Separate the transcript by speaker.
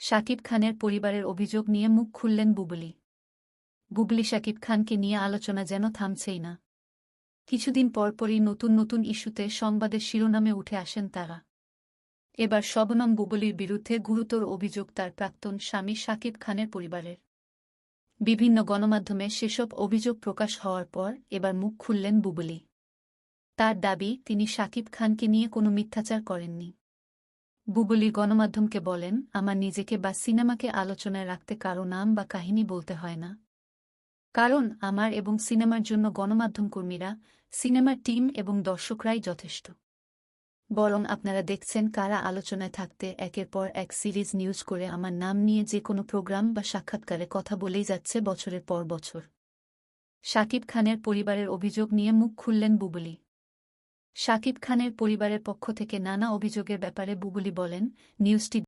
Speaker 1: শাকিব খানের পরিবারের অভিযোগ নিয়ে মুখ খুললেন বুবলী। বুবলী শাকিব খানকে নিয়ে আলোচনা যেন থামছেই না। কিছুদিন পরপরই নতুন নতুন ইস্যুতে সংবাদের শিরোনামে উঠে আসেন তারা। এবার শবনম বুবলীর বিরুদ্ধে গুরুতর অভিযোগ তার প্রাক্তন স্বামী শাকিব খানের পরিবারের। বিভিন্ন গণমাধ্যমে সেসব অভিযোগ প্রকাশ হওয়ার পর এবার মুখ খুললেন বুবলী। তার দাবি, তিনি শাকিব খানকে নিয়ে কোনো মিথ্যাচার করেননি। বুবলী গণমাধ্যমকে বলেন, আমার নিজেকে বা সিনেমাকে আলোচনায় রাখতে কারো নাম বা কাহিনী বলতে হয় না। কারণ আমার এবং সিনেমার জন্য গণমাধ্যম কর্মীরা, সিনেমার টিম এবং দর্শকরাই যথেষ্ট। বরং আপনারা দেখছেন কারা আলোচনায় থাকতে একের পর এক সিরিজ নিউজ করে আমার নাম নিয়ে যে কোনো প্রোগ্রাম বা সাক্ষাৎকারে কথা বলেই যাচ্ছে বছরের পর বছর। শাকিব খানের পরিবারের অভিযোগ নিয়ে মুখ খুললেন বুবলী। শাকিব খানের পরিবারের পক্ষ থেকে নানা অভিযোগের ব্যাপারে বুবলী বলেন, নিউজটি